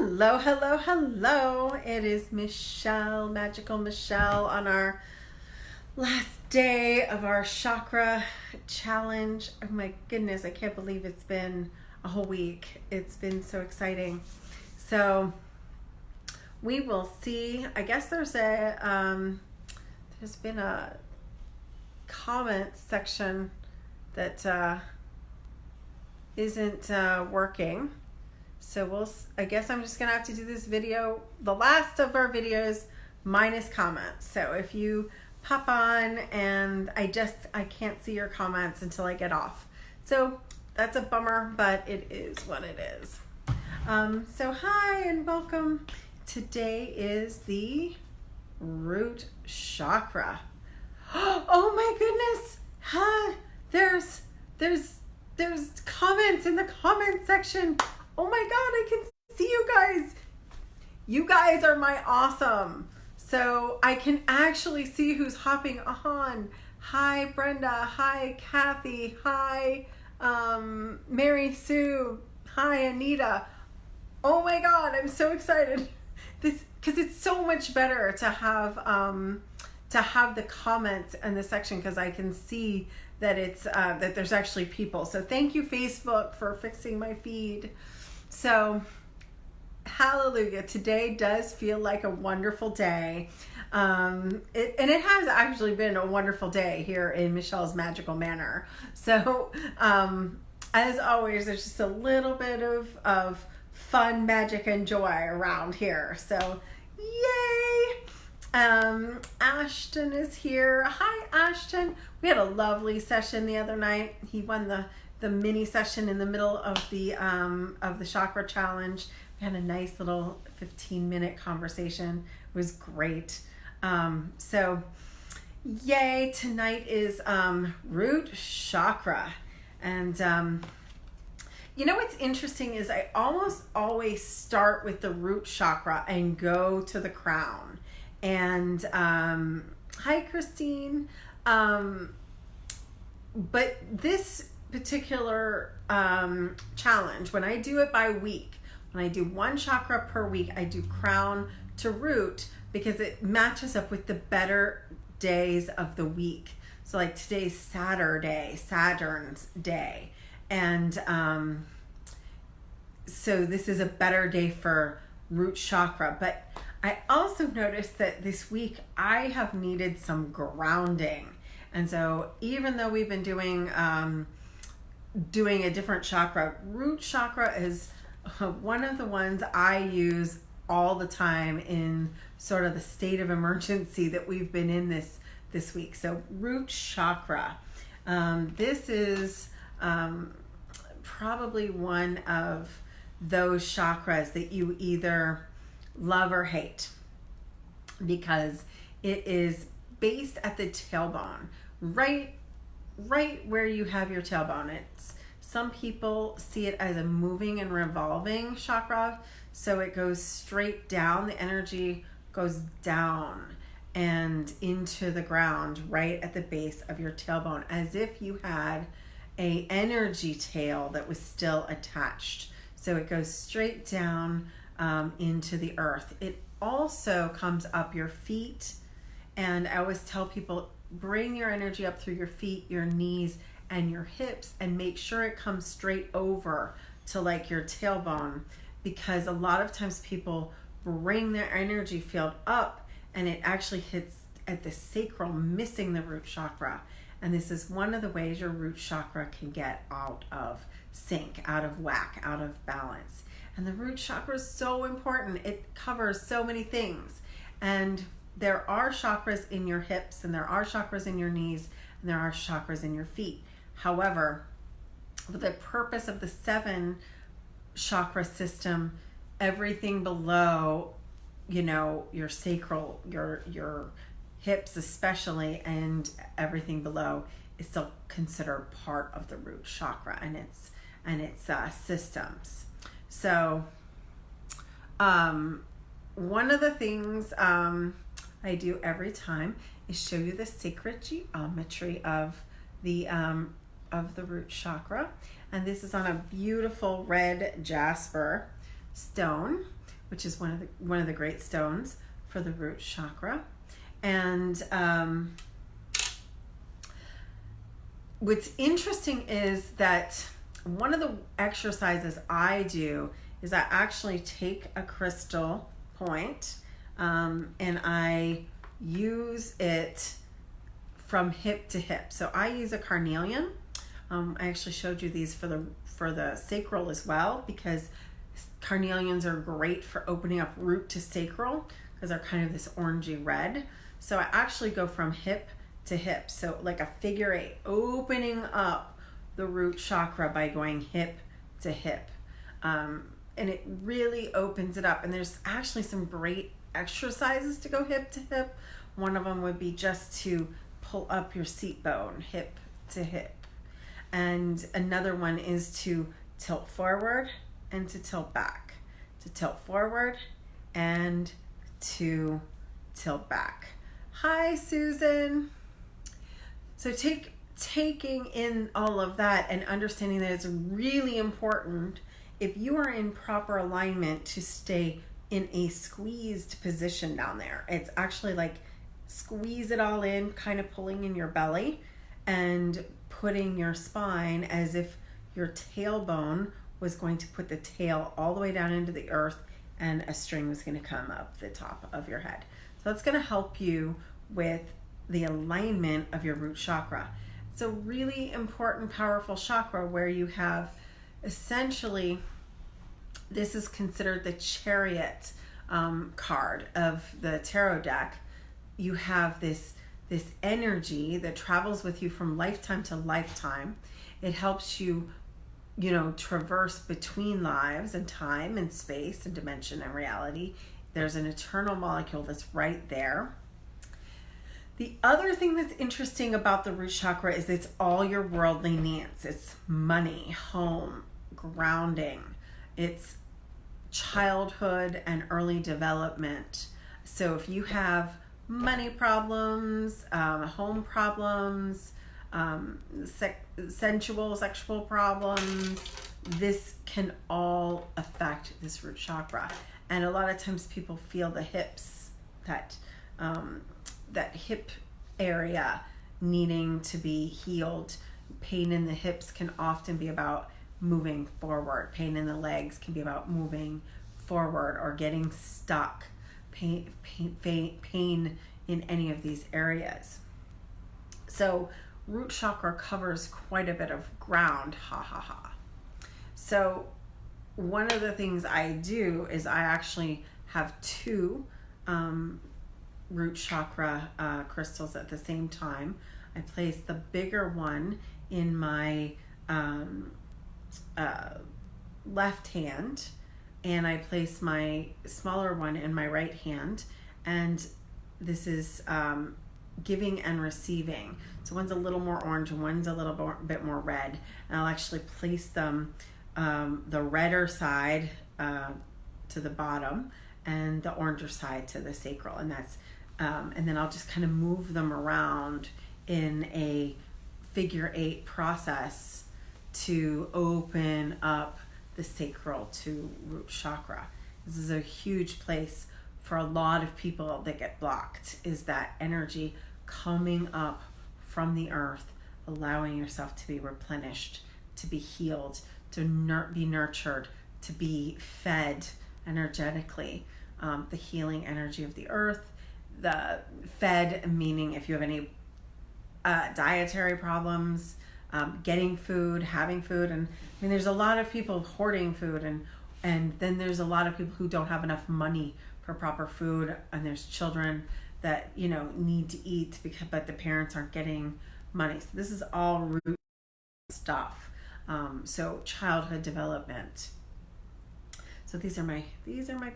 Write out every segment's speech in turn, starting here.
Hello, hello, hello. It is Michelle, Magical Michelle, on our last day of our chakra challenge. Oh my goodness, I can't believe it's been a whole week. It's been so exciting. So we will see. I guess there's been a comment section that isn't working. So I guess I'm just gonna have to do this video, the last of our videos, minus comments. So if you pop on and I can't see your comments until I get off. So that's a bummer, but it is what it is. So hi and welcome. Today is the root chakra. Oh my goodness. Huh? There's comments in the comment section. Oh my God, I can see you guys. You guys are my awesome. So I can actually see who's hopping on. Hi, Brenda. Hi, Kathy. Hi, Mary Sue. Hi, Anita. Oh my God, I'm so excited. Because it's so much better to have the comments in the section, because I can see that it's that there's actually people. So thank you, Facebook, for fixing my feed. So, hallelujah. Today does feel like a wonderful day. It has actually been a wonderful day here in Michelle's Magical Manor. So, as always, there's just a little bit of fun, magic, and joy around here. So, yay! Ashton is here. Hi, Ashton. We had a lovely session the other night. He won the mini session in the middle of the chakra challenge. We had a nice little 15-minute conversation. It was great. So yay, tonight is root chakra. And you know what's interesting is I almost always start with the root chakra and go to the crown. And hi, Christine. But this particular challenge, when I do it by week, when I do one chakra per week, I do crown to root, because it matches up with the better days of the week. So like today's Saturday, Saturn's day, and so this is a better day for root chakra. But I also noticed that this week I have needed some grounding, and so even though we've been doing a different chakra, root chakra is one of the ones I use all the time in sort of the state of emergency that we've been in this week. So root chakra, this is probably one of those chakras that you either love or hate, because it is based at the tailbone, right where you have your tailbone. Some people see it as a moving and revolving chakra, so it goes straight down. The energy goes down and into the ground right at the base of your tailbone, as if you had a energy tail that was still attached. So it goes straight down into the earth. It also comes up your feet, and I always tell people, bring your energy up through your feet, your knees, and your hips, and make sure it comes straight over to like your tailbone, because a lot of times people bring their energy field up and it actually hits at the sacral, missing the root chakra. And this is one of the ways your root chakra can get out of sync, out of whack, out of balance. And the root chakra is so important. It covers so many things. And there are chakras in your hips, and there are chakras in your knees, and there are chakras in your feet. However, for the purpose of the 7 chakra system, everything below, your sacral, your hips especially, and everything below is still considered part of the root chakra and its systems. So, one of the things I do every time is show you the sacred geometry of the root chakra, and this is on a beautiful red jasper stone, which is one of the great stones for the root chakra. And what's interesting is that one of the exercises I do is I actually take a crystal point and I use it from hip to hip. So I use a carnelian. I actually showed you these for the sacral as well, because carnelians are great for opening up root to sacral because they're kind of this orangey red. So I actually go from hip to hip. So like a figure 8, opening up the root chakra by going hip to hip. And it really opens it up. And there's actually some great exercises to go hip to hip. One of them would be just to pull up your seat bone, hip to hip. And another one is to tilt forward and to tilt back. To tilt forward and to tilt back. Hi, Susan. So taking in all of that and understanding that it's really important, if you are in proper alignment, to stay in a squeezed position down there. It's actually like squeeze it all in, kind of pulling in your belly and putting your spine as if your tailbone was going to put the tail all the way down into the earth and a string was going to come up the top of your head. So that's going to help you with the alignment of your root chakra. It's a really important, powerful chakra where you have essentially, this is considered the Chariot card of the tarot deck. You have this energy that travels with you from lifetime to lifetime. It helps you, traverse between lives and time and space and dimension and reality. There's an eternal molecule that's right there. The other thing that's interesting about the root chakra is it's all your worldly needs. It's money, home, grounding. It's childhood and early development. So if you have money problems, home problems, sexual problems, this can all affect this root chakra. And a lot of times people feel the hips, that hip area needing to be healed. Pain in the hips can often be about moving forward. Pain in the legs can be about moving forward or getting stuck. Pain in any of these areas. So root chakra covers quite a bit of ground. So one of the things I do is I actually have 2 root chakra crystals at the same time. I place the bigger one in my left hand, and I place my smaller one in my right hand. And this is giving and receiving. So one's a little more orange and one's a little bit more red. And I'll actually place them the redder side to the bottom and the oranger side to the sacral. And that's and then I'll just kind of move them around in a figure 8 process to open up the sacral to root chakra. This is a huge place for a lot of people that get blocked, is that energy coming up from the earth, allowing yourself to be replenished, to be healed, to be nurtured, to be fed energetically. The healing energy of the earth, the fed meaning if you have any dietary problems, getting food, having food. And I mean, there's a lot of people hoarding food, and then there's a lot of people who don't have enough money for proper food, and there's children that need to eat but the parents aren't getting money. So this is all root stuff. So childhood development. So these are my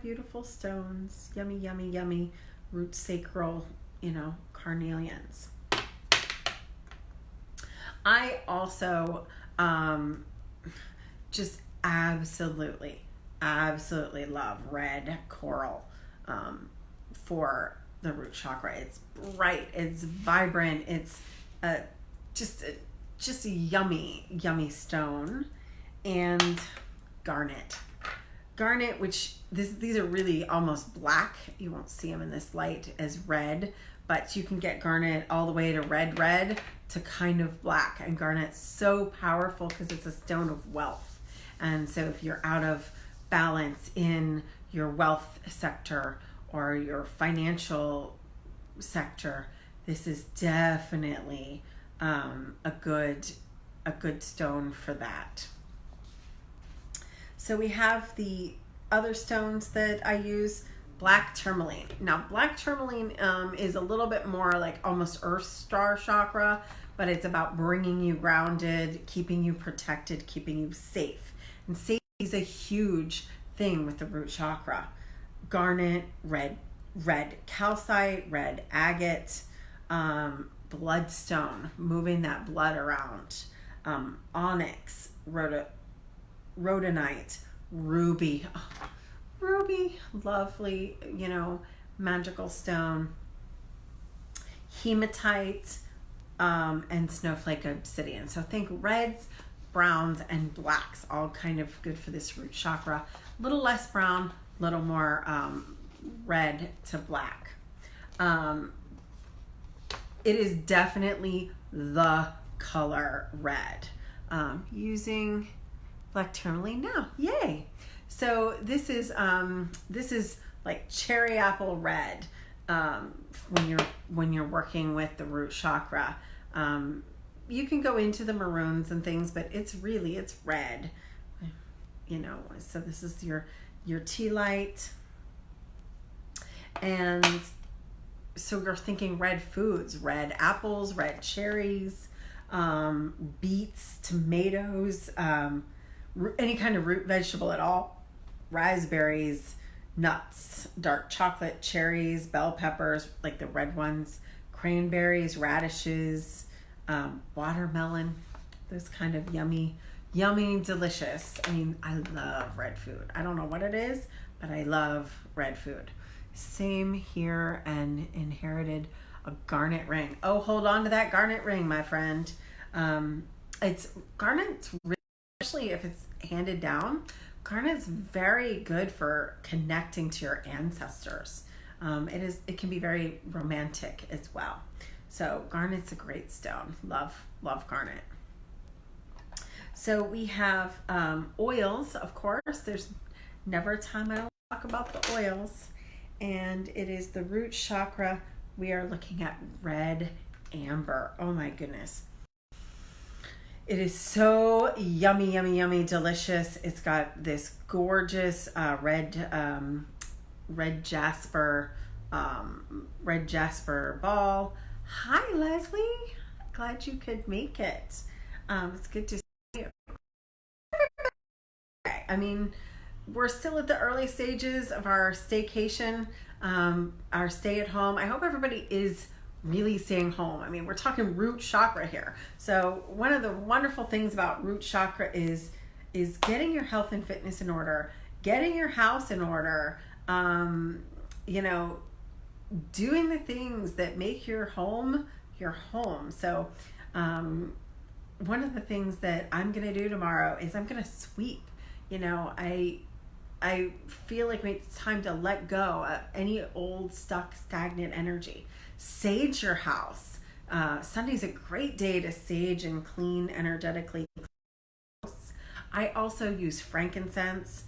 beautiful stones. Yummy, yummy, yummy root sacral, carnelians. I also just absolutely love red coral for the root chakra. It's bright, it's vibrant, it's just a yummy stone. And garnet. garnet, which these are really almost black. You won't see them in this light as red, but you can get garnet all the way to red to kind of black. And garnet's so powerful because it's a stone of wealth. And so if you're out of balance in your wealth sector or your financial sector, this is definitely a good stone for that. So we have the other stones that I use, black tourmaline. Now, black tourmaline is a little bit more like almost earth star chakra, but it's about bringing you grounded, keeping you protected, keeping you safe. And safety is a huge thing with the root chakra. Garnet, red calcite, red agate, bloodstone, moving that blood around, onyx, rhodonite, ruby. Oh, ruby, lovely, magical stone. Hematite, and snowflake obsidian. So think reds, browns, and blacks, all kind of good for this root chakra. A little less brown, a little more red to black. It is definitely the color red. Using black tourmaline now, yay! So this is like cherry apple red when you're working with the root chakra. You can go into the maroons and things, but it's red. So this is your tea light, and so we're thinking red foods, red apples, red cherries, beets, tomatoes, any kind of root vegetable at all, raspberries, nuts, dark chocolate, cherries, bell peppers, like the red ones, cranberries, radishes, watermelon, those kind of yummy, delicious. I mean, I love red food. I don't know what it is, but I love red food. Same here, and inherited a garnet ring. Oh, hold on to that garnet ring, my friend. It's garnet's really, especially if it's handed down, garnet's very good for connecting to your ancestors. It can be very romantic as well. So garnet's a great stone. Love garnet. So we have oils, of course. There's never a time I don't talk about the oils. And it is the root chakra. We are looking at red amber. Oh my goodness. It is so yummy, delicious. It's got this gorgeous red jasper ball. Hi, Leslie. Glad you could make it. It's good to see you. I mean, we're still at the early stages of our staycation, our stay at home. I hope everybody is really staying home. I mean, we're talking root chakra here. So one of the wonderful things about root chakra is getting your health and fitness in order, getting your house in order, doing the things that make your home your home. So one of the things that I'm going to do tomorrow is I'm going to sweep. I feel like it's time to let go of any old, stuck, stagnant energy. Sage your house. Sunday's a great day to sage and clean energetically. I also use frankincense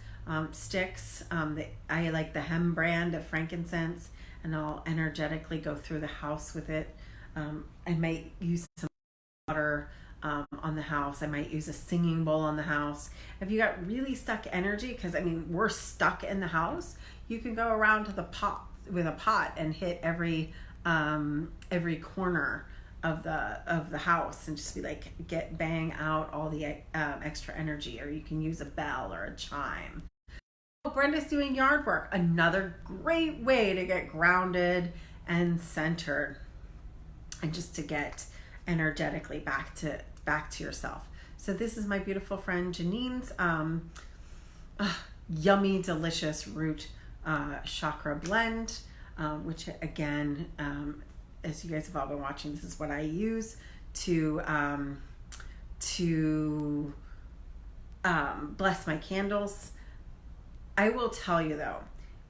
sticks. I like the Hem brand of frankincense, and I'll energetically go through the house with it. I might use some water on the house. I might use a singing bowl on the house. If you got really stuck energy, because we're stuck in the house, you can go around to the pot with a pot and hit every corner of the house and just be like, bang out all the extra energy. Or you can use a bell or a chime. Brenda's doing yard work, another great way to get grounded and centered, and just to get energetically back to yourself. So this is my beautiful friend Janine's yummy, delicious root chakra blend, which again, as you guys have all been watching, this is what I use to bless my candles. I will tell you though,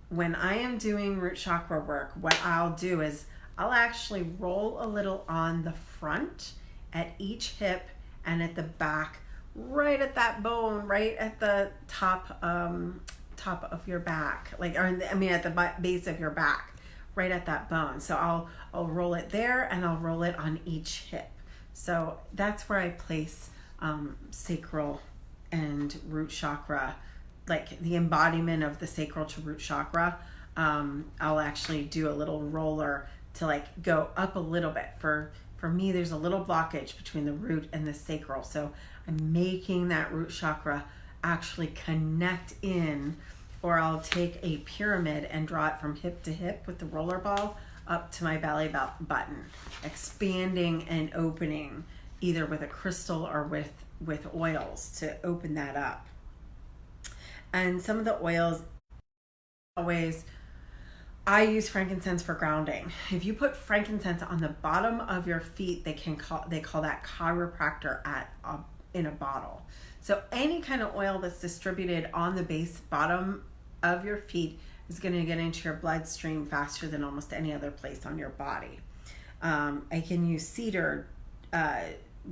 when I am doing root chakra work, what I'll do is I'll actually roll a little on the front at each hip and at the back, right at that bone, right at the top of your back, at the base of your back, right at that bone. So I'll roll it there, and I'll roll it on each hip. So that's where I place sacral and root chakra, like the embodiment of the sacral to root chakra. I'll actually do a little roller to like go up a little bit. For me, there's a little blockage between the root and the sacral. So I'm making that root chakra actually connect in, or I'll take a pyramid and draw it from hip to hip with the roller ball up to my belly button, expanding and opening either with a crystal or with oils to open that up. And some of the oils, always, I use frankincense for grounding. If you put frankincense on the bottom of your feet, they call that chiropractor in a bottle. So any kind of oil that's distributed on the bottom of your feet is going to get into your bloodstream faster than almost any other place on your body. I can use cedar,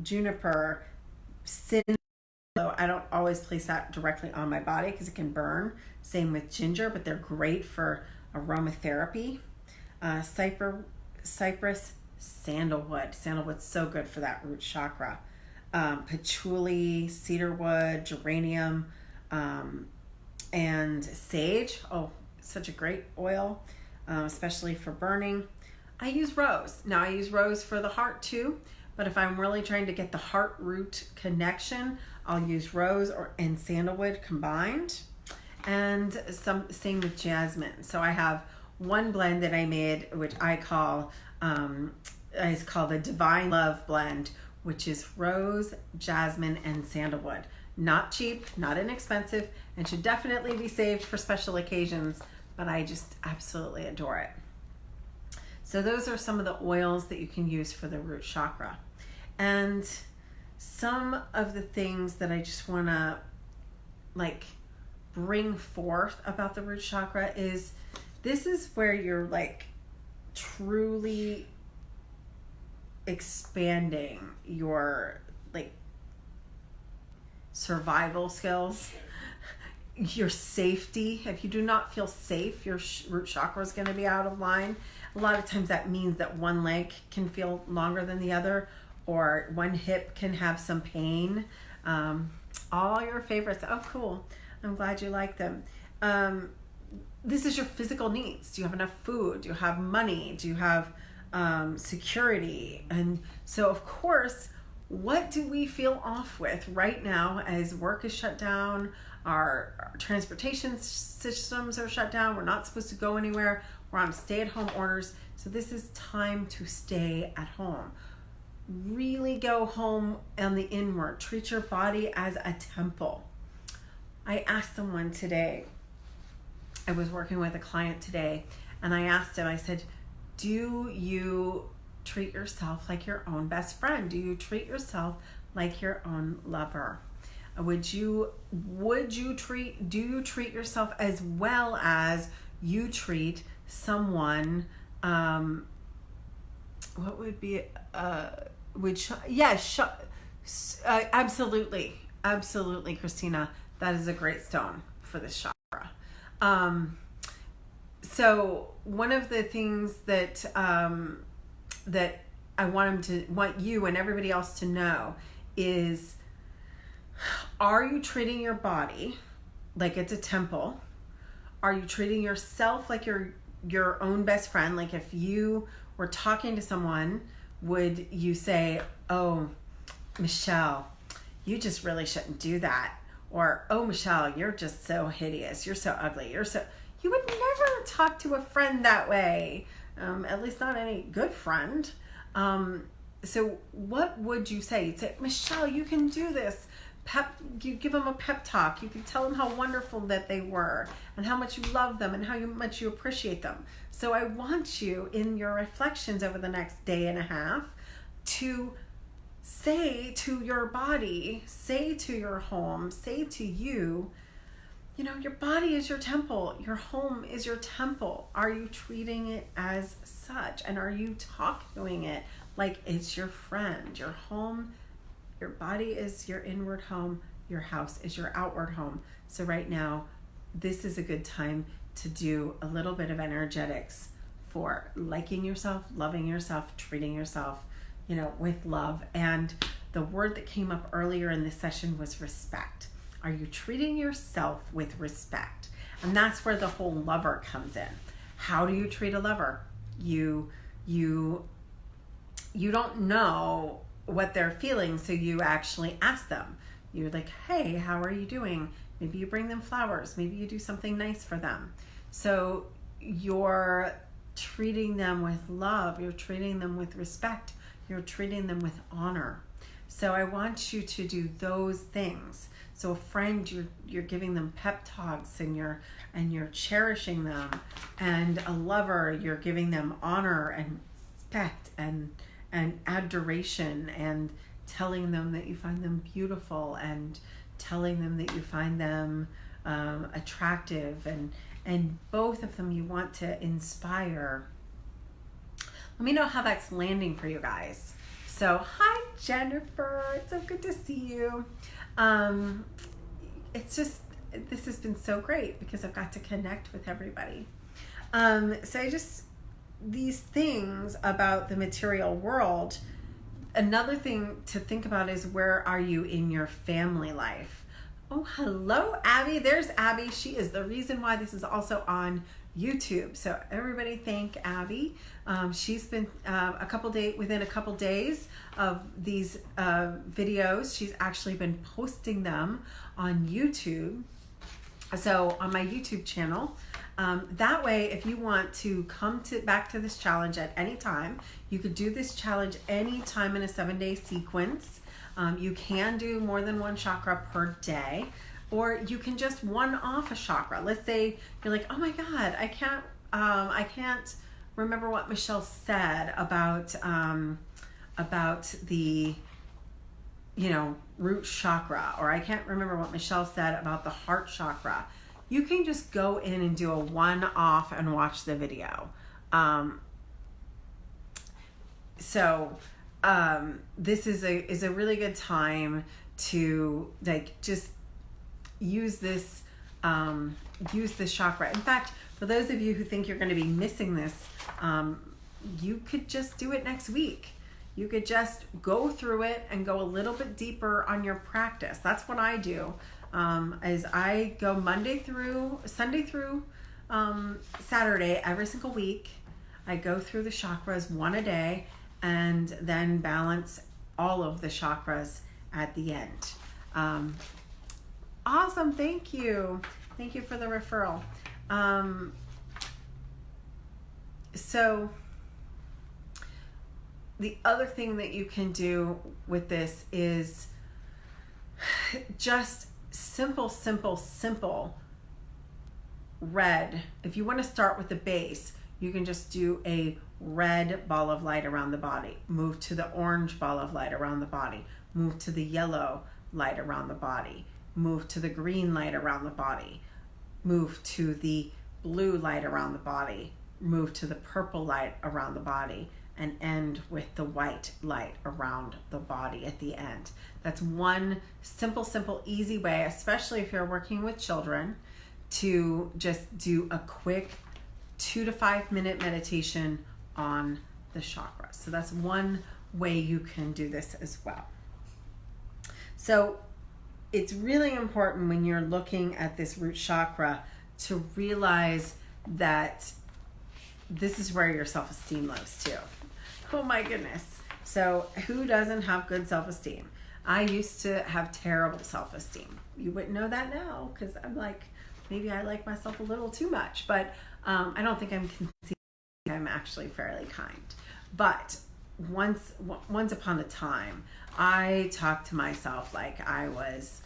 juniper, cinnamon. I don't always place that directly on my body because it can burn. Same with ginger, but they're great for aromatherapy. Cypress, sandalwood. Sandalwood's so good for that root chakra. Patchouli, cedarwood, geranium, and sage. Oh, such a great oil, especially for burning. I use rose. Now I use rose for the heart too, but if I'm really trying to get the heart root connection, I'll use rose and sandalwood combined. And same with jasmine. So I have one blend that I made, which I call it's called the Divine Love Blend, which is rose, jasmine, and sandalwood. Not cheap, not inexpensive, and should definitely be saved for special occasions, but I just absolutely adore it. So those are some of the oils that you can use for the root chakra. And some of the things that I just want to bring forth about the root chakra is this is where you're truly expanding your survival skills, your safety. If you do not feel safe, your root chakra is going to be out of line. A lot of times that means that one leg can feel longer than the other, or one hip can have some pain. All your favorites. Oh, cool. I'm glad you like them. This is your physical needs. Do you have enough food? Do you have money? Do you have security? And so, of course, what do we feel off with right now as work is shut down? Our transportation systems are shut down. We're not supposed to go anywhere. We're on stay-at-home orders. So this is time to stay at home. Really go home on the inward. Treat your body as a temple. I asked someone today, I was working with a client today, and I asked him, I said, do you treat yourself like your own best friend? Do you treat yourself like your own lover? Do you treat yourself as well as you treat someone, what would be, absolutely, Christina. That is a great stone for this chakra. So one of the things that that I want you and everybody else to know is, are you treating your body like it's a temple? Are you treating yourself like your own best friend? Like if you were talking to someone, would you say, oh, Michelle, you just really shouldn't do that? Or, oh, Michelle, you're just so hideous. You're so ugly. You would never talk to a friend that way. At least not any good friend. So what would you say? You'd say, Michelle, you can do this. You give them a pep talk. You can tell them how wonderful that they were and how much you love them and how much you appreciate them. So I want you in your reflections over the next day and a half to say to your body, say to your home, say to you, your body is your temple. Your home is your temple. Are you treating it as such? And are you talking it like it's your friend? Your home, your body is your inward home. Your house is your outward home. So right now, this is a good time to do a little bit of energetics for liking yourself, loving yourself, treating yourself, with love. And the word that came up earlier in this session was respect. Are you treating yourself with respect? And that's where the whole lover comes in. How do you treat a lover? You don't know what they're feeling, so you actually ask them. You're like, hey, how are you doing? Maybe you bring them flowers. Maybe you do something nice for them. So you're treating them with love. You're treating them with respect. You're treating them with honor. So I want you to do those things. So a friend, you're giving them pep talks and you're cherishing them. And a lover, you're giving them honor and respect and adoration, and telling them that you find them beautiful, and telling them that you find them attractive, and both of them you want to inspire. Let me know how that's landing for you guys. So, hi Jennifer, it's so good to see you. This has been so great because I've got to connect with everybody. These things about the material world, another thing to think about is, where are you in your family life? Oh, hello, Abby. There's Abby. She is the reason why this is also on YouTube. So everybody thank Abby. She's been within a couple days of these videos, she's actually been posting them on YouTube. So on my YouTube channel. That way, if you want to come back to this challenge at any time, you could do this challenge any time in a 7-day sequence. You can do more than one chakra per day, or you can just one-off a chakra. Let's say you're like, oh my God, I can't remember what Michelle said about the root chakra, or I can't remember what Michelle said about the heart chakra. You can just go in and do a one-off and watch the video. This is a really good time to just use this chakra. In fact, for those of you who think you're going to be missing this, you could just do it next week. You could just go through it and go a little bit deeper on your practice. That's what I do. Is I go Sunday through Saturday every single week. I go through the chakras one a day, and then balance all of the chakras at the end. Awesome, thank you for the referral. So the other thing that you can do with this is just simple red. If you want to start with the base, you can just do a red ball of light around the body, move to the orange ball of light around the body, move to the yellow light around the body, move to the green light around the body, move to the blue light around the body, move to the purple light around the body, and end with the white light around the body at the end. That's one simple, easy way, especially if you're working with children, to just do a quick 2 to 5 minute meditation on the chakras. So that's one way you can do this as well. So it's really important when you're looking at this root chakra to realize that this is where your self-esteem lives too. Oh my goodness. So who doesn't have good self-esteem? I used to have terrible self-esteem. You wouldn't know that now because I'm like, maybe I like myself a little too much, but I don't think I'm conceited. I'm actually fairly kind. But once upon a time, I talked to myself like I was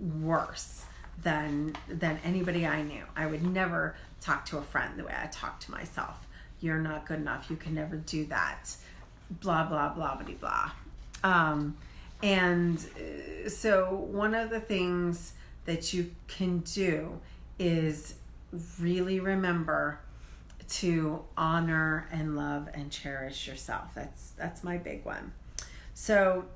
worse than anybody I knew. I would never talk to a friend the way I talked to myself. You're not good enough. You can never do that. Blah, blah, blah, blah, blah. So one of the things that you can do is really remember to honor and love and cherish yourself. That's my big one. So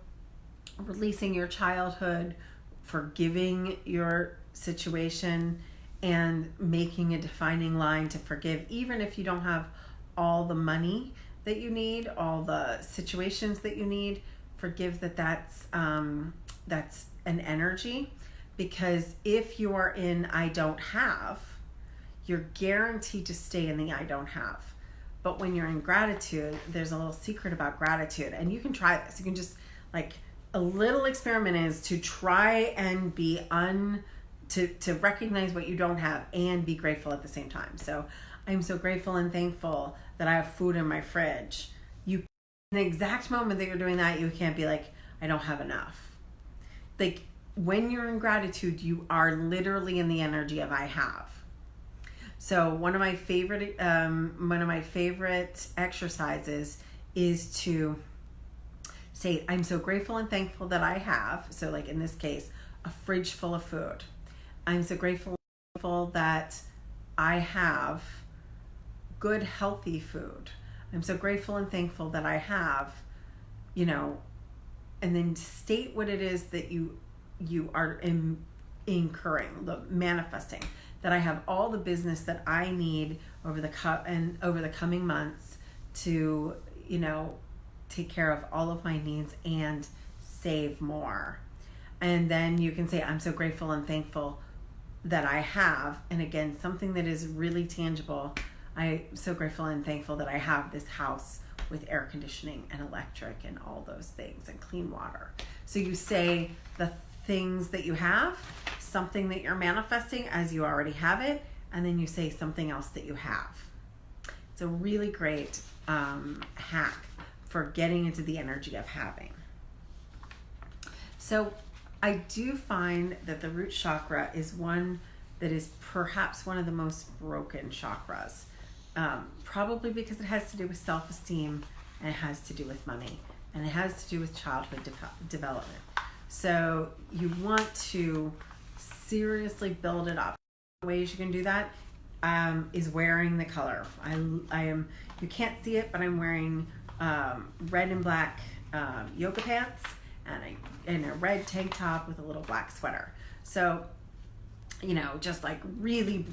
releasing your childhood, forgiving your situation, and making a defining line to forgive, even if you don't have all the money that you need, all the situations that you need. Forgive that's an energy, because if you are in I don't have, you're guaranteed to stay in the I don't have. But when you're in gratitude, there's a little secret about gratitude, and you can try this. You can just, like, a little experiment is to try and be to recognize what you don't have and be grateful at the same time. So I'm so grateful and thankful that I have food in my fridge. In the exact moment that you're doing that, you can't be like, I don't have enough. Like, when you're in gratitude, you are literally in the energy of I have. So one of my favorite exercises is to say, I'm so grateful and thankful that I have. So, like, in this case, a fridge full of food. I'm so grateful and thankful that I have good, healthy food. I'm so grateful and thankful that I have, and then state what it is that you are incurring, manifesting, that I have all the business that I need over the coming months to, take care of all of my needs and save more. And then you can say, I'm so grateful and thankful that I have, and again, something that is really tangible. I'm so grateful and thankful that I have this house with air conditioning and electric and all those things and clean water. So you say the things that you have, something that you're manifesting as you already have it, and then you say something else that you have. It's a really great hack for getting into the energy of having. So I do find that the root chakra is one that is perhaps one of the most broken chakras, probably because it has to do with self-esteem, and it has to do with money, and it has to do with childhood development. So you want to seriously build it up. The ways you can do that is wearing the color. You can't see it, but I'm wearing red and black yoga pants and a red tank top with a little black sweater. So, just like really,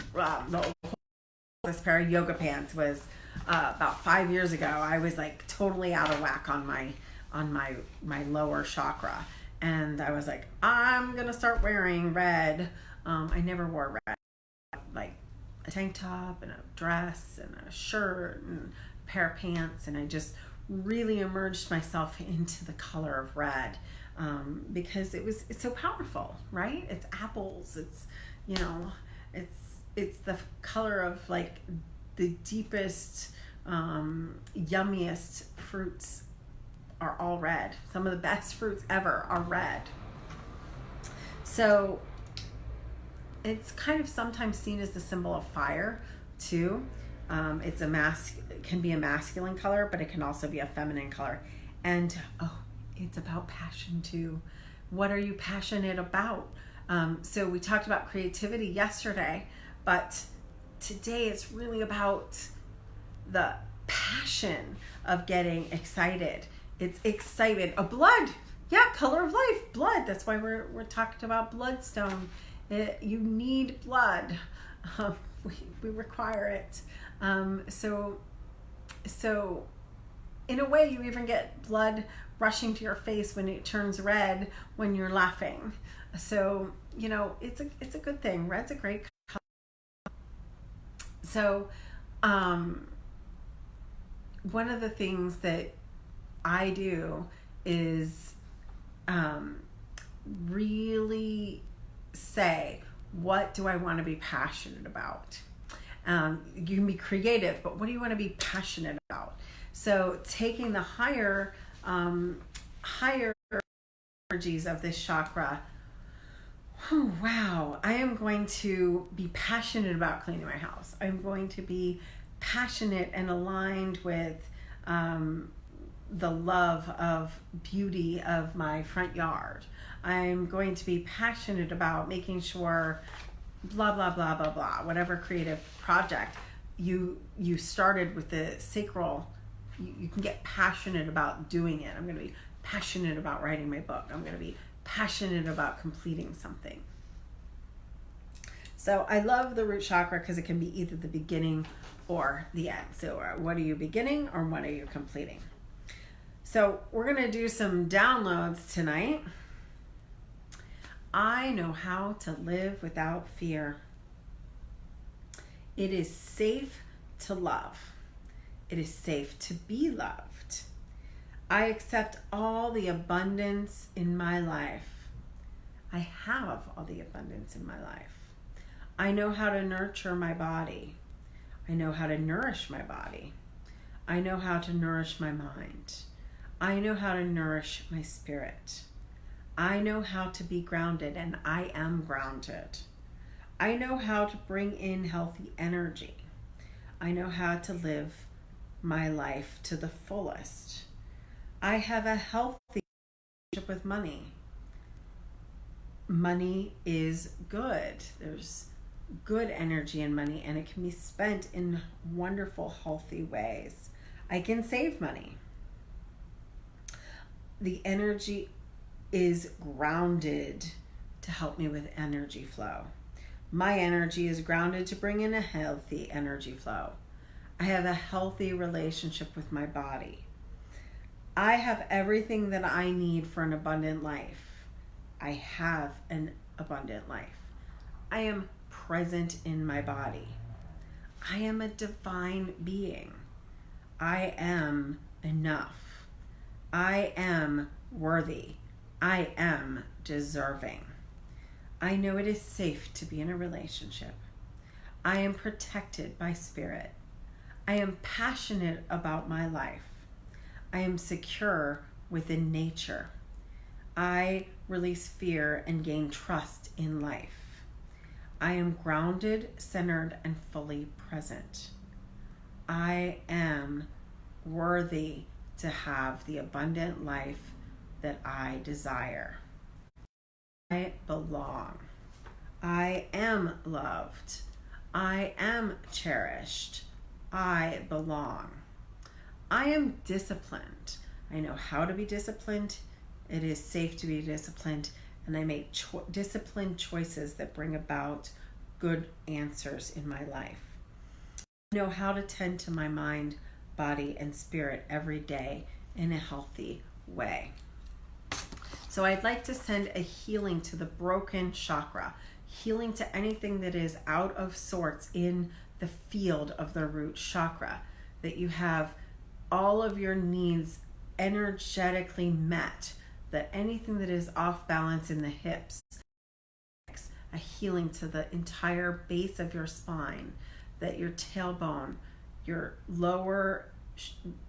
this pair of yoga pants was about 5 years ago. I was like totally out of whack on my lower chakra, and I was like, I'm gonna start wearing red. I never wore red, like a tank top and a dress and a shirt and a pair of pants, and I just really immersed myself into the color of red, because it's so powerful, right? It's apples, it's it's the color of like the deepest, yummiest fruits are all red. Some of the best fruits ever are red. So it's kind of sometimes seen as the symbol of fire too. It can be a masculine color, but it can also be a feminine color. And it's about passion too. What are you passionate about? So we talked about creativity yesterday, but today it's really about the passion of getting excited. It's excited. Blood. Yeah, color of life, blood. That's why we're talking about bloodstone. You need blood. We require it. So in a way, you even get blood rushing to your face when it turns red when you're laughing. So it's a good thing. Red's a great color. So one of the things that I do is really say, what do I want to be passionate about? You can be creative, but what do you want to be passionate about? So taking the higher energies of this chakra, wow, I am going to be passionate about cleaning my house. I'm going to be passionate and aligned with the love of beauty of my front yard. I'm going to be passionate about making sure blah, blah, blah, blah, blah, whatever creative project you started with the sacral, you can get passionate about doing it. I'm going to be passionate about writing my book. I'm going to be passionate about completing something. So I love the root chakra because it can be either the beginning or the end. So what are you beginning or what are you completing? So we're going to do some downloads tonight. I know how to live without fear. It is safe to love. It is safe to be loved. I accept all the abundance in my life. I have all the abundance in my life. I know how to nurture my body. I know how to nourish my body. I know how to nourish my mind. I know how to nourish my spirit. I know how to be grounded, and I am grounded. I know how to bring in healthy energy. I know how to live my life to the fullest. I have a healthy relationship with money. Money is good. There's good energy in money, and it can be spent in wonderful, healthy ways. I can save money. The energy is grounded to help me with energy flow. My energy is grounded to bring in a healthy energy flow. I have a healthy relationship with my body. I have everything that I need for an abundant life. I have an abundant life. I am present in my body. I am a divine being. I am enough. I am worthy. I am deserving. I know it is safe to be in a relationship. I am protected by spirit. I am passionate about my life. I am secure within nature. I release fear and gain trust in life. I am grounded, centered, and fully present. I am worthy to have the abundant life that I desire. I belong. I am loved. I am cherished. I belong. I am disciplined. I know how to be disciplined. It is safe to be disciplined, and I make disciplined choices that bring about good answers in my life. I know how to tend to my mind, body, and spirit every day in a healthy way. So I'd like to send a healing to the broken chakra, healing to anything that is out of sorts in the field of the root chakra, that you have all of your needs energetically met, that anything that is off balance in the hips, a healing to the entire base of your spine, that your tailbone, your lower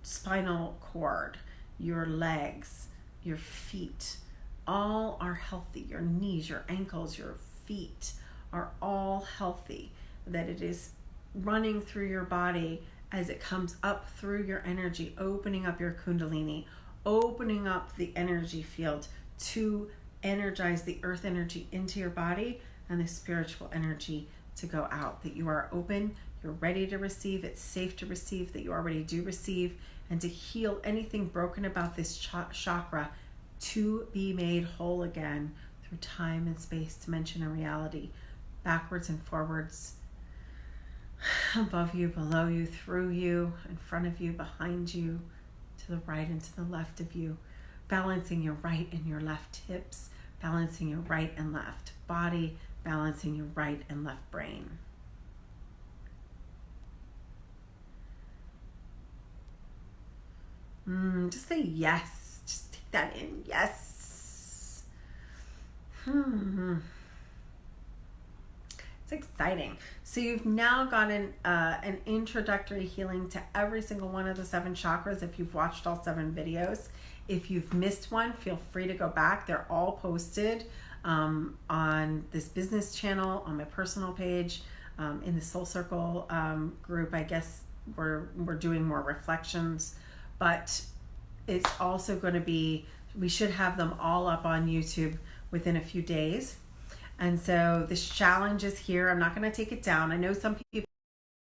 spinal cord, your legs, your feet, all are healthy. Your knees, your ankles, your feet are all healthy, that it is running through your body as it comes up through your energy, opening up your kundalini, opening up the energy field to energize the earth energy into your body and the spiritual energy to go out, that you are open, you're ready to receive, it's safe to receive, that you already do receive, and to heal anything broken about this chakra to be made whole again through time and space, dimension and reality, backwards and forwards, above you, below you, through you, in front of you, behind you, to the right and to the left of you, balancing your right and your left hips, balancing your right and left body, balancing your right and left brain. Just say yes. Just take that in. Yes. It's exciting. So you've now gotten an introductory healing to every single one of the 7 chakras if you've watched all 7 videos. If you've missed one, feel free to go back. They're all posted on this business channel, on my personal page, in the Soul Circle group. I guess we're doing more reflections, but it's also going to be, we should have them all up on YouTube within a few days. And so this challenge is here. I'm not going to take it down. I know some people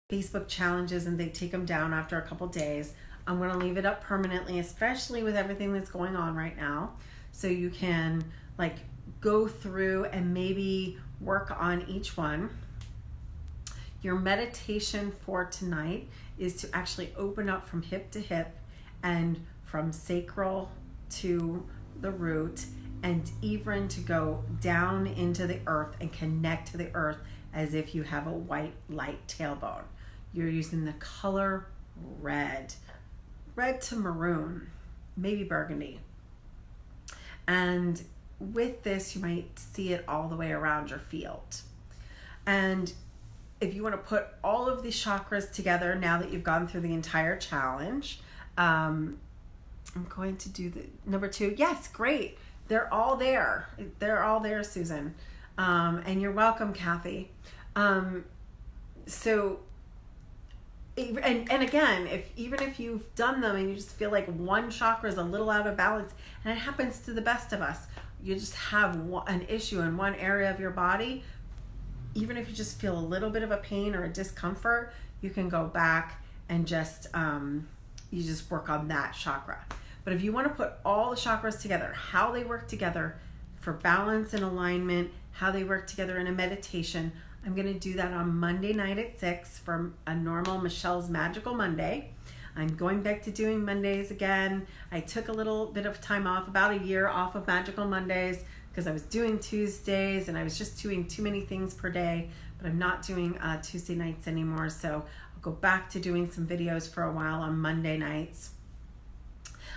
Facebook challenges and they take them down after a couple days. I'm going to leave it up permanently, especially with everything that's going on right now. So you can like go through and maybe work on each one. Your meditation for tonight is to actually open up from hip to hip and from sacral to the root, and even to go down into the earth and connect to the earth as if you have a white light tailbone. You're using the color red to maroon, maybe burgundy. And with this, you might see it all the way around your field. And if you want to put all of these chakras together, now that you've gone through the entire challenge, I'm going to do the number 2. Yes, great. They're all there. They're all there, Susan. And you're welcome, Kathy. So, and again, even if you've done them and you just feel like one chakra is a little out of balance, and it happens to the best of us, you just have an issue in one area of your body, even if you just feel a little bit of a pain or a discomfort, you can go back and just work on that chakra. But if you want to put all the chakras together, how they work together for balance and alignment, how they work together in a meditation, I'm going to do that on Monday night at 6 for a normal Michelle's Magical Monday. I'm going back to doing Mondays again. I took a little bit of time off, about a year off of Magical Mondays, because I was doing Tuesdays and I was just doing too many things per day, but I'm not doing Tuesday nights anymore. So I'll go back to doing some videos for a while on Monday nights.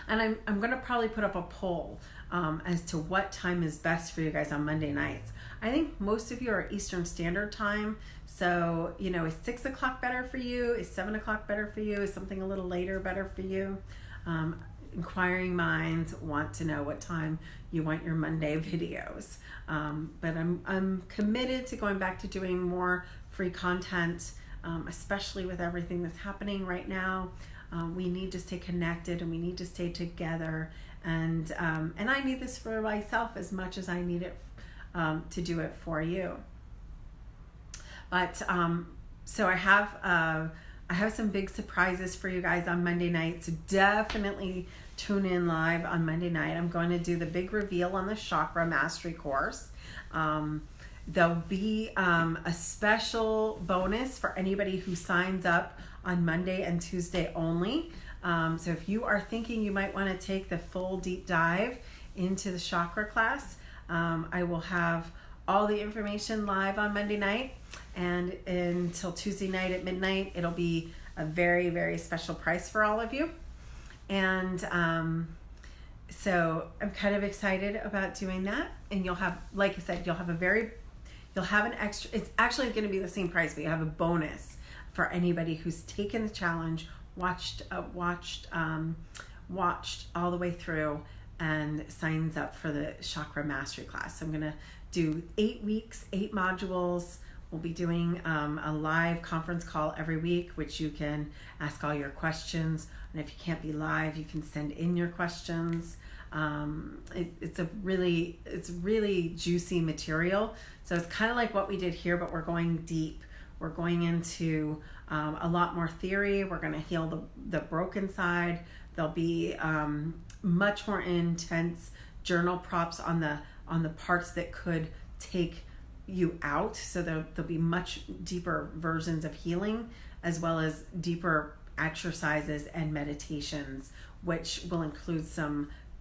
And I'm going to probably put up a poll as to what time is best for you guys on Monday nights. I think most of you are Eastern Standard Time. So, is 6 o'clock better for you? Is 7 o'clock better for you? Is something a little later better for you? Inquiring minds want to know what time you want your Monday videos. But I'm committed to going back to doing more free content, especially with everything that's happening right now. We need to stay connected and we need to stay together. And I need this for myself as much as I need it to do it for you. But so I have some big surprises for you guys on Monday night. So definitely tune in live on Monday night. I'm going to do the big reveal on the Chakra Mastery course. There'll be a special bonus for anybody who signs up on Monday and Tuesday only. So if you are thinking you might want to take the full deep dive into the chakra class, I will have all the information live on Monday night, and until Tuesday night at midnight, it'll be a very, very special price for all of you. And so I'm kind of excited about doing that. And you'll have, like I said, you'll have an extra, it's actually going to be the same price, but you have a bonus for anybody who's taken the challenge, watched all the way through, and signs up for the Chakra Mastery class. So I'm going to do 8 weeks, 8 modules. We'll be doing a live conference call every week, which you can ask all your questions. And if you can't be live, you can send in your questions. It's really juicy material. So it's kind of like what we did here, but we're going deep. We're going into a lot more theory. We're going to heal the broken side. There'll be much more intense journal prompts on the parts that could take you out. So there'll be much deeper versions of healing, as well as deeper exercises and meditations, which will include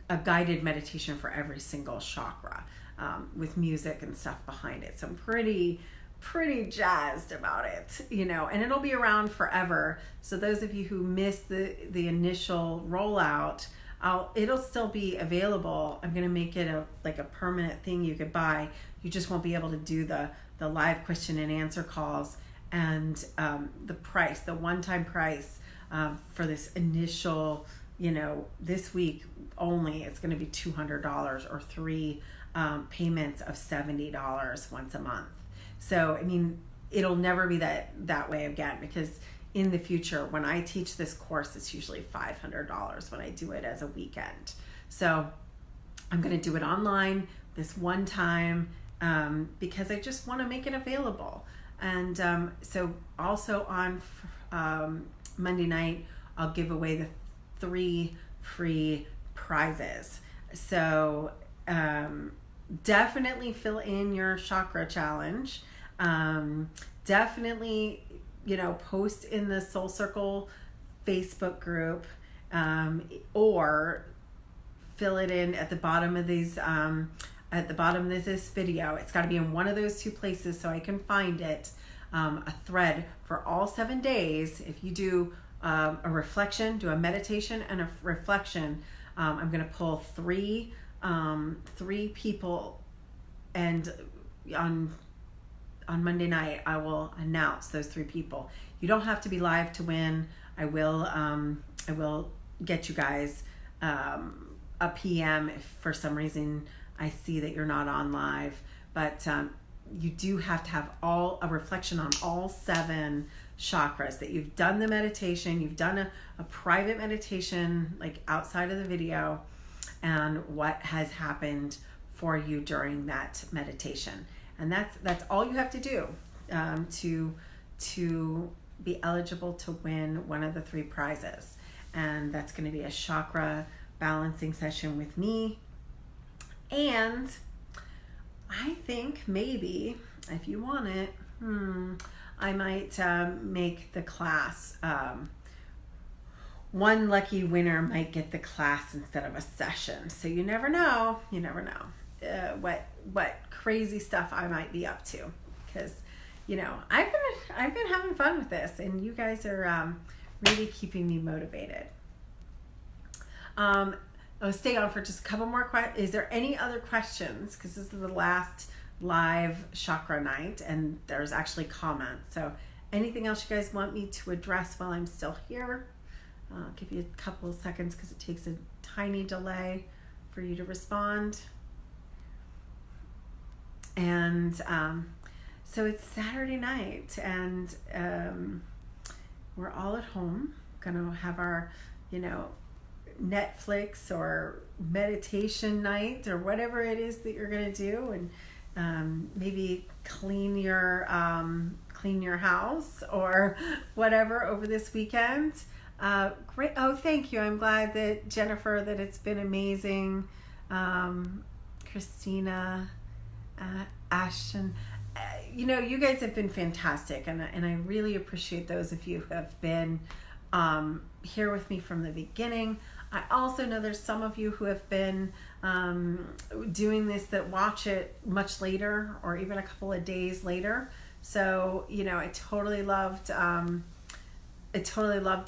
a guided meditation for every single chakra, with music and stuff behind it. So I'm pretty jazzed about it, and it'll be around forever. So those of you who missed the initial rollout, it'll still be available. I'm going to make it a permanent thing you could buy. You just won't be able to do the live question and answer calls, and the price, the one-time price for this initial, this week only, it's going to be $200 or 3 payments of $70 once a month. So, it'll never be that way again, because in the future, when I teach this course, it's usually $500 when I do it as a weekend. So I'm going to do it online this one time, because I just want to make it available. And so also on Monday night, I'll give away the 3 free prizes. So definitely fill in your chakra challenge. Definitely, post in the Soul Circle Facebook group, or fill it in at the bottom of these, at the bottom of this video. It's got to be in one of those 2 places so I can find it. A thread for all 7 days. If you do a reflection, do a meditation and a reflection, I'm going to pull 3 people, and on Monday night I will announce those 3 people. You don't have to be live to win. I will get you guys a PM if for some reason I see that you're not on live, but you do have to have a reflection on all 7 chakras, that you've done the meditation, you've done a private meditation like outside of the video, and what has happened for you during that meditation. And that's all you have to do to be eligible to win one of the 3 prizes. And that's going to be a chakra balancing session with me. And I think maybe if you want it, I might make the class, one lucky winner might get the class instead of a session. So you never know what crazy stuff I might be up to, because I've been having fun with this, and you guys are really keeping me motivated. I'll stay on for just a couple more questions. Is there any other questions? Because this is the last live chakra night, and there's actually comments. So anything else you guys want me to address while I'm still here? I'll give you a couple of seconds because it takes a tiny delay for you to respond. And so it's Saturday night, and we're all at home, gonna have our, Netflix or meditation night or whatever it is that you're gonna do, and maybe clean your house or whatever over this weekend. Great. Oh, thank you. I'm glad that Jennifer, that it's been amazing. Christina, Ashton, you guys have been fantastic, and I really appreciate those of you who have been here with me from the beginning. I also know there's some of you who have been doing this that watch it much later, or even a couple of days later. So I totally loved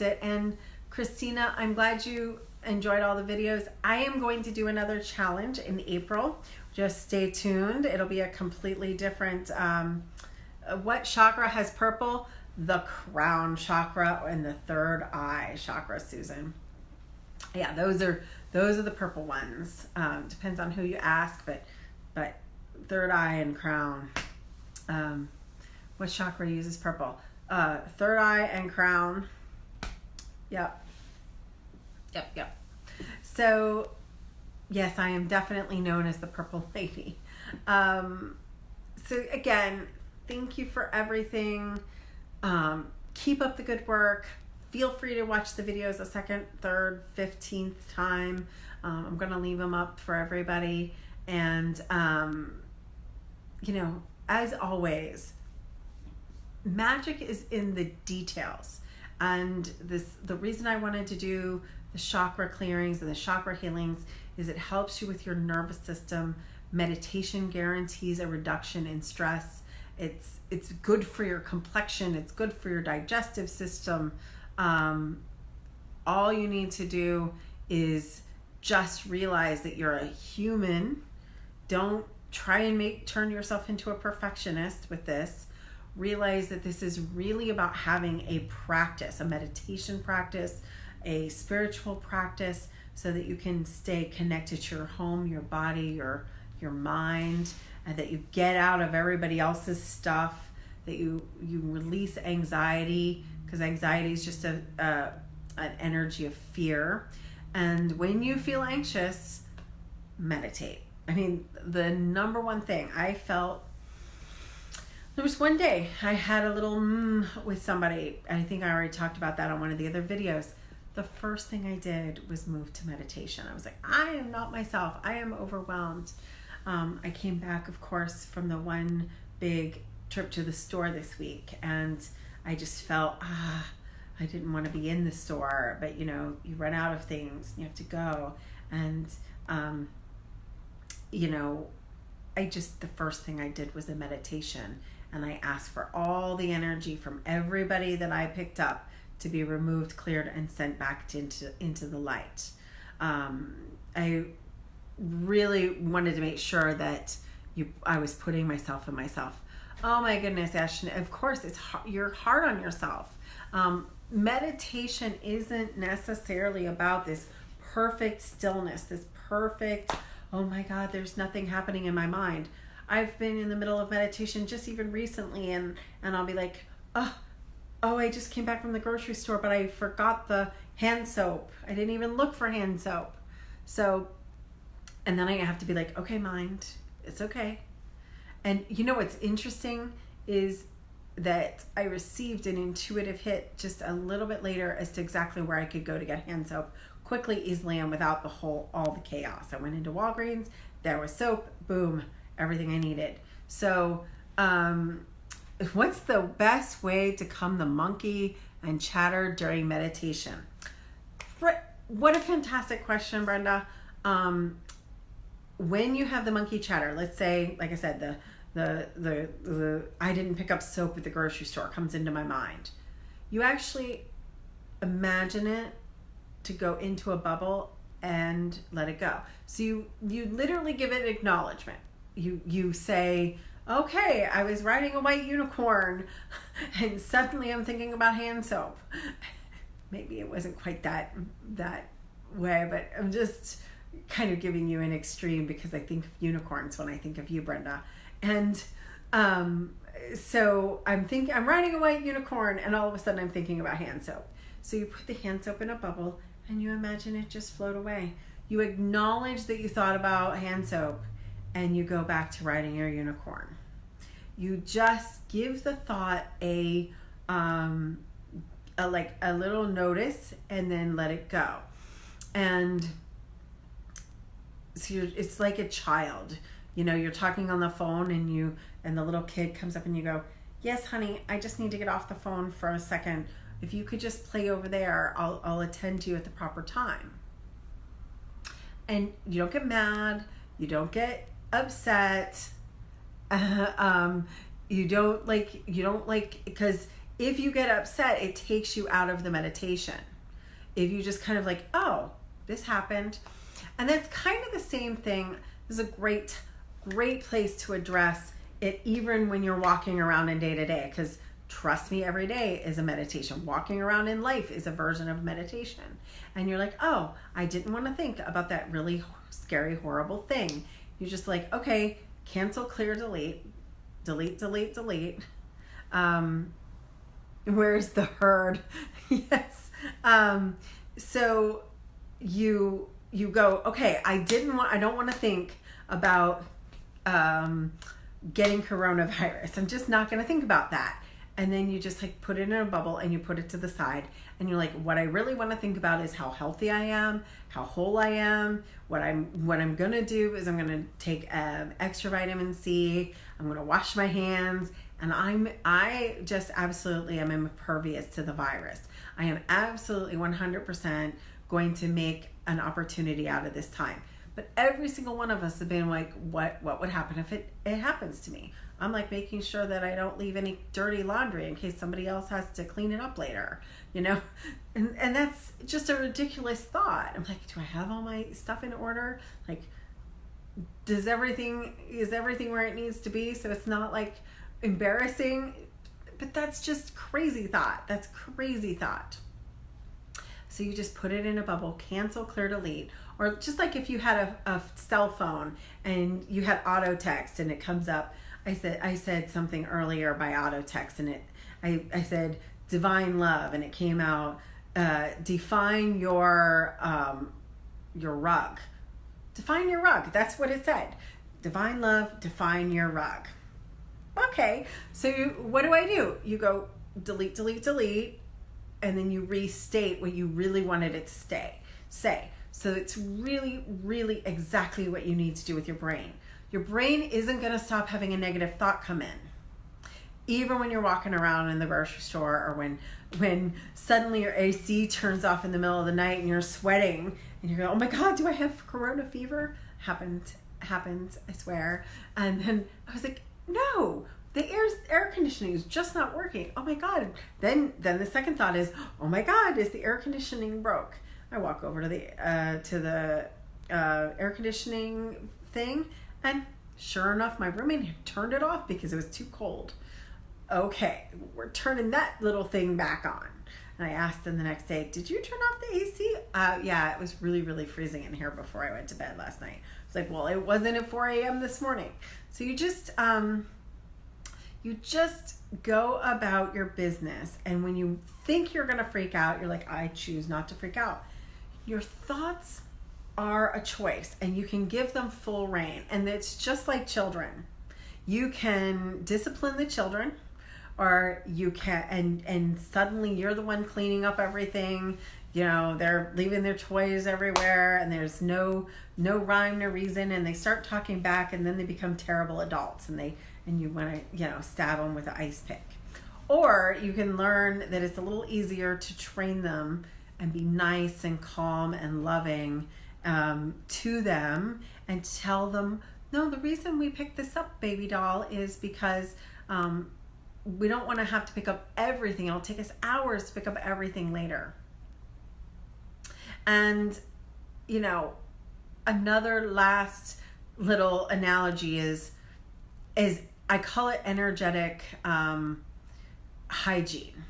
it. And Christina, I'm glad you enjoyed all the videos. I am going to do another challenge in April. Just stay tuned. It'll be a completely different, what chakra has purple? The crown chakra and the 3rd eye chakra, Susan. Yeah, those are the purple ones. Depends on who you ask, but 3rd eye and crown. What chakra uses purple? 3rd eye and crown. Yep. So, yes, I am definitely known as the purple lady. So again, thank you for everything. Keep up the good work. Feel free to watch the videos a 2nd, 3rd, 15th time. I'm going to leave them up for everybody. And, as always, magic is in the details. And the reason I wanted to do the chakra clearings and the chakra healings is it helps you with your nervous system. Meditation guarantees a reduction in stress. It's good for your complexion. It's good for your digestive system. All you need to do is just realize that you're a human. Don't try and turn yourself into a perfectionist with this. Realize that this is really about having a practice, a meditation practice, a spiritual practice, so that you can stay connected to your home, your body, your mind, and that you get out of everybody else's stuff, that you release anxiety, because anxiety is just an energy of fear. And when you feel anxious, meditate. I mean, the number one thing I felt, there was one day I had a little with somebody. I think I already talked about that on one of the other videos. The first thing I did was move to meditation. I was like, I am not myself. I am overwhelmed. I came back, of course, from the one big trip to the store this week, and I just felt, I didn't want to be in the store, but you know, you run out of things, you have to go. And, you know, the first thing I did was a meditation, and I asked for all the energy from everybody that I picked up to be removed, cleared, and sent back into the light. I really wanted to make sure that I was putting myself in myself. Oh my goodness, Ashton, of course you're hard on yourself. Meditation isn't necessarily about this perfect stillness, this perfect, oh my God, there's nothing happening in my mind. I've been in the middle of meditation just even recently, and I'll be like, oh, I just came back from the grocery store, but I forgot the hand soap. I didn't even look for hand soap. So, and then I have to be like, okay, mind, it's okay. And you know what's interesting is that I received an intuitive hit just a little bit later as to exactly where I could go to get hand soap quickly, easily, and without all the chaos. I went into Walgreens, there was soap, boom, everything I needed. So, what's the best way to calm the monkey and chatter during meditation? What a fantastic question, Brenda. When you have the monkey chatter, let's say, like I said, the I didn't pick up soap at the grocery store comes into my mind. You actually imagine it to go into a bubble and let it go. So you literally give it acknowledgement. You say, okay, I was riding a white unicorn and suddenly I'm thinking about hand soap. Maybe it wasn't quite that way, but I'm just kind of giving you an extreme because I think of unicorns when I think of you, Brenda. And so I'm riding a white unicorn, and all of a sudden I'm thinking about hand soap. So you put the hand soap in a bubble and you imagine it just float away. You acknowledge that you thought about hand soap, and you go back to riding your unicorn. You just give the thought a little notice and then let it go. And so it's like a child. You know, you're talking on the phone and the little kid comes up and you go, yes, honey, I just need to get off the phone for a second. If you could just play over there, I'll attend to you at the proper time. And you don't get mad. You don't get upset. You don't because if you get upset, it takes you out of the meditation. If you just kind of like, oh, this happened. And that's kind of the same thing. This is a great place to address it, even when you're walking around in day to day, because trust me, every day is a meditation. Walking around in life is a version of meditation. And you're like, oh, I didn't want to think about that really scary, horrible thing. You're just like, okay, cancel, clear, delete. Where's the herd? Yes. So you go, okay, I don't want to think about getting coronavirus. I'm just not going to think about that. And then you just like put it in a bubble and you put it to the side. And you're like, what I really want to think about is how healthy I am, how whole I am. What I'm going to do is I'm going to take extra vitamin C. I'm going to wash my hands. And I just absolutely am impervious to the virus. I am absolutely 100% going to make an opportunity out of this time. But every single one of us have been like, what would happen if it happens to me? I'm like making sure that I don't leave any dirty laundry in case somebody else has to clean it up later, you know? And that's just a ridiculous thought. I'm like, do I have all my stuff in order? Like, is everything where it needs to be so it's not like embarrassing? But that's just crazy thought. That's crazy thought. So you just put it in a bubble, cancel, clear, delete. Or just like if you had a cell phone and you had auto text and it comes up. I said something earlier by auto text, and I said divine love, and it came out define your rug. Define your rug. That's what it said. Divine love, define your rug. Okay, so what do? You go delete, delete, delete, and then you restate what you really wanted it to say. So it's really, really exactly what you need to do with your brain. Your brain isn't going to stop having a negative thought come in. Even when you're walking around in the grocery store, or when suddenly your AC turns off in the middle of the night and you're sweating and you go, oh my God, do I have corona fever? Happened, I swear. And then I was like, no, the air conditioning is just not working. Oh my God. Then the second thought is, oh my God, is the air conditioning broke? I walk over to the air conditioning thing, and sure enough, my roommate had turned it off because it was too cold. Okay, we're turning that little thing back on. And I asked them the next day, did you turn off the AC? Yeah, it was really, really freezing in here before I went to bed last night. I was like, well, it wasn't at 4 a.m. this morning. So you just go about your business. And when you think you're going to freak out, you're like, I choose not to freak out. Your thoughts are a choice, and you can give them full reign. And it's just like children. You can discipline the children, or you can, and suddenly you're the one cleaning up everything. You know, they're leaving their toys everywhere, and there's no rhyme, no reason, and they start talking back, and then they become terrible adults, and you want to, stab them with an ice pick. Or you can learn that it's a little easier to train them and be nice and calm and loving to them, and tell them, no, the reason we picked this up, baby doll, is because we don't want to have to pick up everything. It'll take us hours to pick up everything later. And, another last little analogy is I call it energetic hygiene.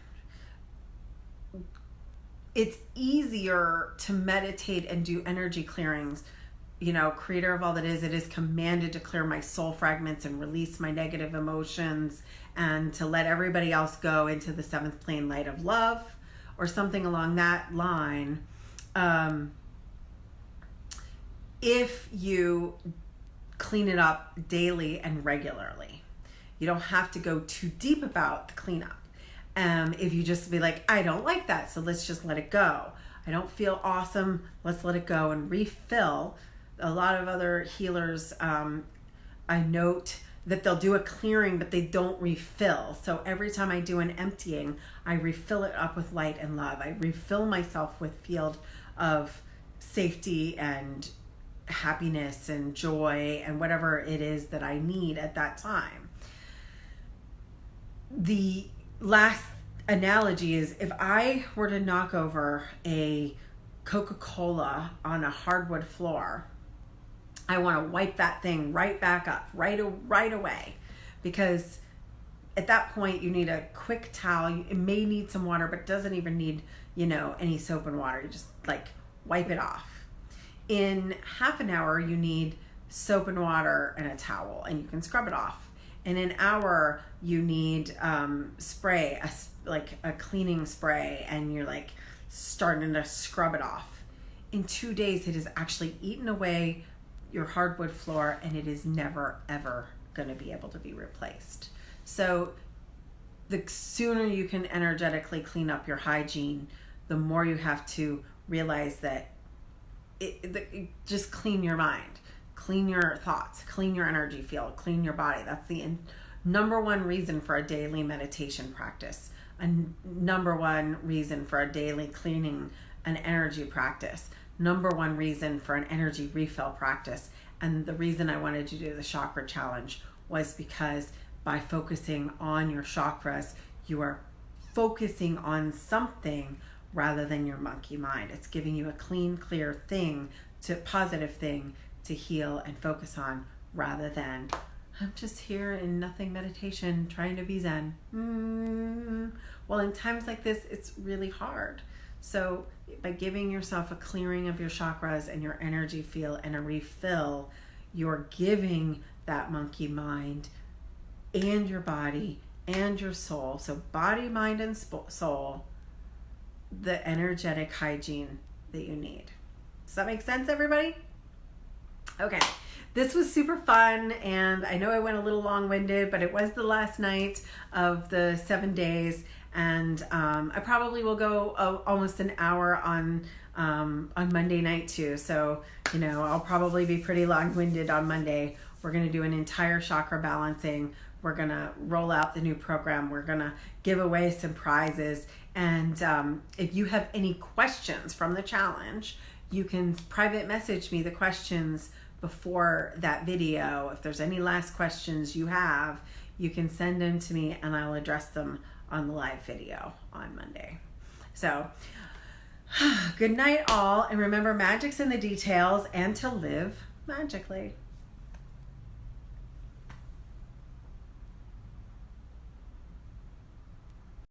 It's easier to meditate and do energy clearings. Creator of all that is, it is commanded to clear my soul fragments and release my negative emotions, and to let everybody else go into the seventh plane light of love, or something along that line. If you clean it up daily and regularly, you don't have to go too deep about the cleanup. If you just be like, I don't like that, so let's just let it go. I don't feel awesome, let's let it go and refill. A lot of other healers, I note that they'll do a clearing, but they don't refill. So every time I do an emptying, I refill it up with light and love. I refill myself with field of safety and happiness and joy and whatever it is that I need at that time. The last analogy is, if I were to knock over a Coca-Cola on a hardwood floor, I want to wipe that thing right back up, right away, because at that point you need a quick towel. It may need some water, but it doesn't even need, any soap and water. You just wipe it off. In half an hour, you need soap and water and a towel, and you can scrub it off. In an hour, you need spray, a cleaning spray, and you're starting to scrub it off. In 2 days, it has actually eaten away your hardwood floor, and it is never, ever going to be able to be replaced. So the sooner you can energetically clean up your hygiene, the more you have to realize that just clean your mind, clean your thoughts, clean your energy field, clean your body. That's the number one reason for a daily meditation practice, a number one reason for a daily cleaning and energy practice, number one reason for an energy refill practice. And the reason I wanted to do the chakra challenge was because by focusing on your chakras, you are focusing on something rather than your monkey mind. It's giving you a clean, clear thing, positive thing to heal and focus on, rather than, I'm just here in nothing meditation trying to be Zen. Well, in times like this, it's really hard. So by giving yourself a clearing of your chakras and your energy field and a refill, you're giving that monkey mind and your body and your soul, so body, mind, and soul, the energetic hygiene that you need. Does that make sense, everybody? Okay, this was super fun, and I know I went a little long-winded, but it was the last night of the 7 days, and I probably will go almost an hour on Monday night too. So, you know, I'll probably be pretty long-winded on Monday. We're going to do an entire chakra balancing. We're going to roll out the new program. We're going to give away some prizes. And if you have any questions from the challenge, you can private message me the questions before that video. If there's any last questions you have, you can send them to me and I'll address them on the live video on Monday. So, good night all, and remember, magic's in the details and to live magically.